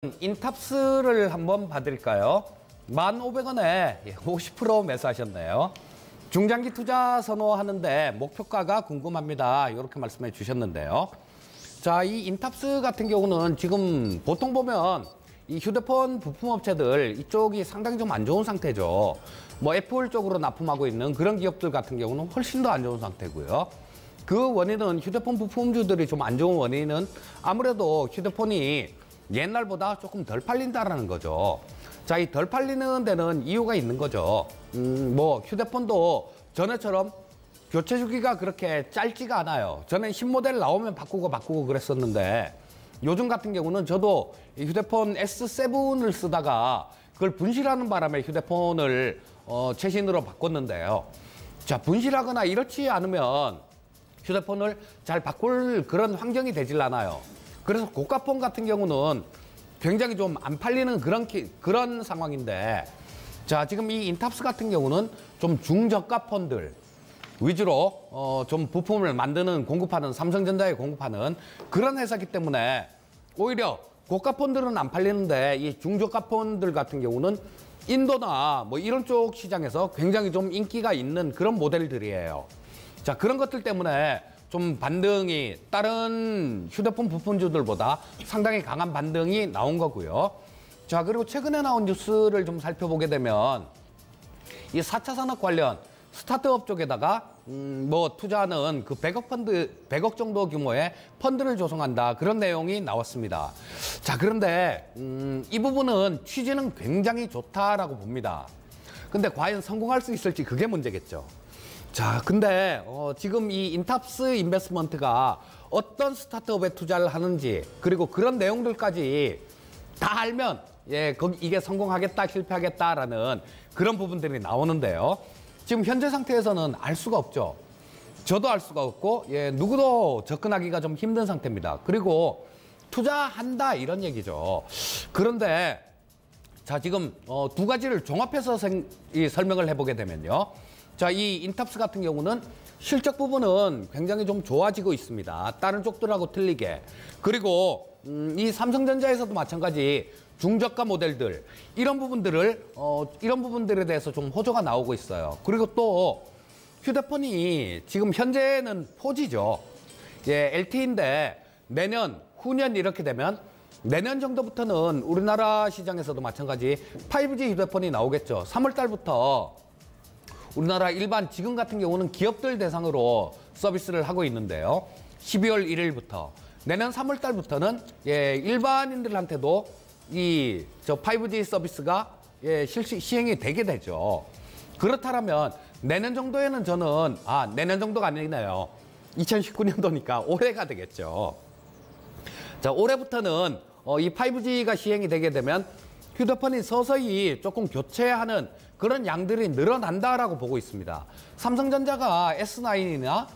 인탑스를 한번 봐드릴까요? 1,500원에 50% 매수하셨네요. 중장기 투자 선호하는데 목표가가 궁금합니다. 이렇게 말씀해 주셨는데요. 자, 이 인탑스 같은 경우는 지금 보통 보면 이 휴대폰 부품업체들 이쪽이 상당히 좀 안 좋은 상태죠. 뭐 애플 쪽으로 납품하고 있는 그런 기업들 같은 경우는 훨씬 더 안 좋은 상태고요. 그 원인은 휴대폰 부품주들이 좀 안 좋은 원인은 아무래도 휴대폰이 옛날보다 조금 덜 팔린다라는 거죠. 자, 이 덜 팔리는 데는 이유가 있는 거죠. 뭐 휴대폰도 전에처럼 교체 주기가 그렇게 짧지가 않아요. 전에 신모델 나오면 바꾸고 그랬었는데 요즘 같은 경우는 저도 이 휴대폰 S7을 쓰다가 그걸 분실하는 바람에 휴대폰을 최신으로 바꿨는데요. 자, 분실하거나 이렇지 않으면 휴대폰을 잘 바꿀 그런 환경이 되질 않아요. 그래서 고가폰 같은 경우는 굉장히 좀 안 팔리는 그런 상황인데, 자, 지금 이 인탑스 같은 경우는 좀 중저가 폰들 위주로 좀 부품을 만드는 공급하는, 삼성전자에 공급하는 그런 회사이기 때문에 오히려 고가 폰들은 안 팔리는데 이 중저가 폰들 같은 경우는 인도나 뭐 이런 쪽 시장에서 굉장히 좀 인기가 있는 그런 모델들이에요. 자, 그런 것들 때문에 좀 반등이 다른 휴대폰 부품주들보다 상당히 강한 반등이 나온 거고요. 자, 그리고 최근에 나온 뉴스를 좀 살펴보게 되면 이 4차 산업 관련 스타트업 쪽에다가 뭐 투자하는 그 100억 정도 규모의 펀드를 조성한다, 그런 내용이 나왔습니다. 자, 그런데 이 부분은 취지는 굉장히 좋다라고 봅니다. 근데 과연 성공할 수 있을지 그게 문제겠죠. 자, 근데 지금 이 인탑스 인베스트먼트가 어떤 스타트업에 투자를 하는지, 그리고 그런 내용들까지 다 알면 이게 성공하겠다 실패하겠다라는 그런 부분들이 나오는데요. 지금 현재 상태에서는 알 수가 없죠. 저도 알 수가 없고 누구도 접근하기가 좀 힘든 상태입니다. 그리고 투자한다 이런 얘기죠. 그런데 자, 지금 두 가지를 종합해서 설명을 해보게 되면요. 자, 이 인탑스 같은 경우는 실적 부분은 굉장히 좀 좋아지고 있습니다. 다른 쪽들하고 틀리게. 그리고 이 삼성전자에서도 마찬가지 중저가 모델들 이런 부분들에 대해서 좀 호조가 나오고 있어요. 그리고 또 휴대폰이 지금 현재는 4G죠. LTE인데 내년, 후년 이렇게 되면 내년 정도부터는 우리나라 시장에서도 마찬가지 5G 휴대폰이 나오겠죠. 3월 달부터 우리나라 일반 지금 같은 경우는 기업들 대상으로 서비스를 하고 있는데요. 12월 1일부터 내년 3월 달부터는 일반인들한테도 이 5G 서비스가 시행이 되게 되죠. 그렇다면 내년 정도에는 저는 내년 정도가 아니네요. 2019년도니까 올해가 되겠죠. 자, 올해부터는 이 5G가 시행이 되게 되면 휴대폰이 서서히 조금 교체하는 그런 양들이 늘어난다라고 보고 있습니다. 삼성전자가 S9이나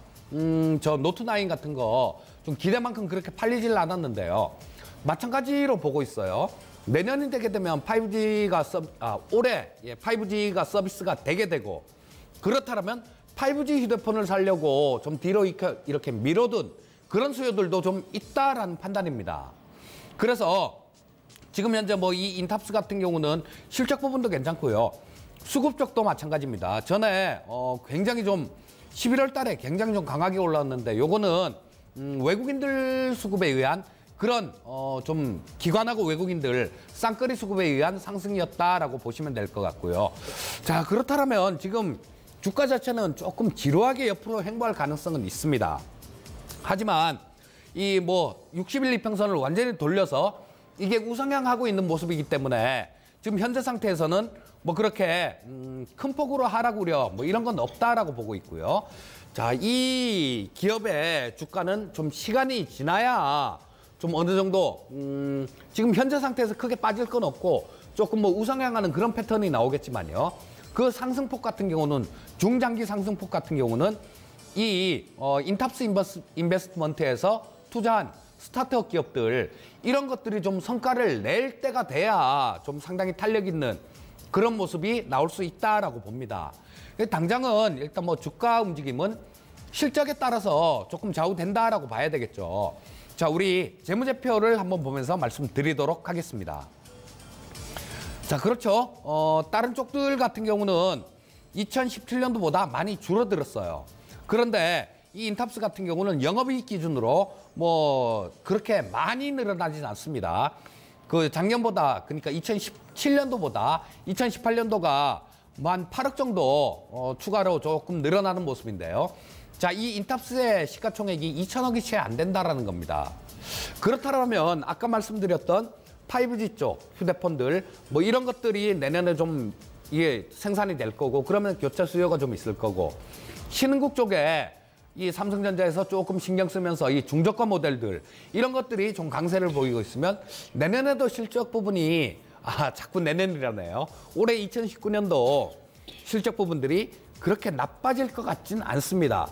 저 노트9 같은 거 좀 기대만큼 그렇게 팔리질 않았는데요. 마찬가지로 보고 있어요. 내년이 되게 되면 올해 5G가 서비스가 되게 되고, 그렇다면 5G 휴대폰을 사려고 좀 뒤로 이렇게 미뤄둔 그런 수요들도 좀 있다라는 판단입니다. 그래서 지금 현재 뭐 이 인탑스 같은 경우는 실적 부분도 괜찮고요. 수급 쪽도 마찬가지입니다. 전에 굉장히 좀 11월 달에 굉장히 좀 강하게 올라왔는데 요거는 외국인들 수급에 의한 그런 좀 기관하고 외국인들 쌍끌이 수급에 의한 상승이었다라고 보시면 될 것 같고요. 자, 그렇다면 지금 주가 자체는 조금 지루하게 옆으로 행보할 가능성은 있습니다. 하지만 이 뭐 60일 이평선을 완전히 돌려서 이게 우상향하고 있는 모습이기 때문에 지금 현재 상태에서는 뭐 그렇게 큰 폭으로 하락 우려 뭐 이런 건 없다라고 보고 있고요. 자, 이 기업의 주가는 좀 시간이 지나야 좀 어느 정도 지금 현재 상태에서 크게 빠질 건 없고 조금 뭐 우상향하는 그런 패턴이 나오겠지만요. 그 상승폭 같은 경우는, 중장기 상승폭 같은 경우는 이 인탑스 인베스트먼트에서 투자한 스타트업 기업들 이런 것들이 좀 성과를 낼 때가 돼야 좀 상당히 탄력 있는 그런 모습이 나올 수 있다라고 봅니다. 당장은 일단 뭐 주가 움직임은 실적에 따라서 조금 좌우된다라고 봐야 되겠죠. 자, 우리 재무제표를 한번 보면서 말씀드리도록 하겠습니다. 자, 그렇죠. 다른 쪽들 같은 경우는 2017년도보다 많이 줄어들었어요. 그런데 이 인탑스 같은 경우는 영업이익 기준으로 뭐 그렇게 많이 늘어나진 않습니다. 그 작년보다, 그러니까 2017년도보다 2018년도가 뭐 한 8억 정도 추가로 조금 늘어나는 모습인데요. 자, 이 인탑스의 시가총액이 2천억이 채 안 된다라는 겁니다. 그렇다면 아까 말씀드렸던 5G 쪽 휴대폰들 뭐 이런 것들이 내년에 좀 이게 생산이 될 거고, 그러면 교체 수요가 좀 있을 거고, 신흥국 쪽에 이 삼성전자에서 조금 신경 쓰면서 이 중저가 모델들 이런 것들이 좀 강세를 보이고 있으면 내년에도 실적 부분이 자꾸 내년이라네요. 올해 2019년도 실적 부분들이 그렇게 나빠질 것 같진 않습니다.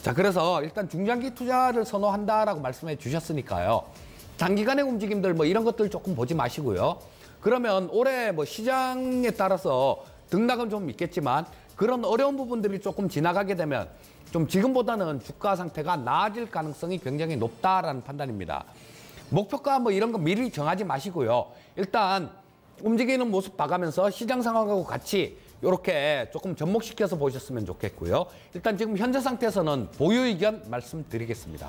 자, 그래서 일단 중장기 투자를 선호한다라고 말씀해 주셨으니까요. 장기간의 움직임들 뭐 이런 것들 조금 보지 마시고요. 그러면 올해 뭐 시장에 따라서 등락은 좀 있겠지만 그런 어려운 부분들이 조금 지나가게 되면 좀 지금보다는 주가 상태가 나아질 가능성이 굉장히 높다라는 판단입니다. 목표가 뭐 이런 거 미리 정하지 마시고요. 일단 움직이는 모습 봐가면서 시장 상황하고 같이 이렇게 조금 접목시켜서 보셨으면 좋겠고요. 일단 지금 현재 상태에서는 보유 의견 말씀드리겠습니다.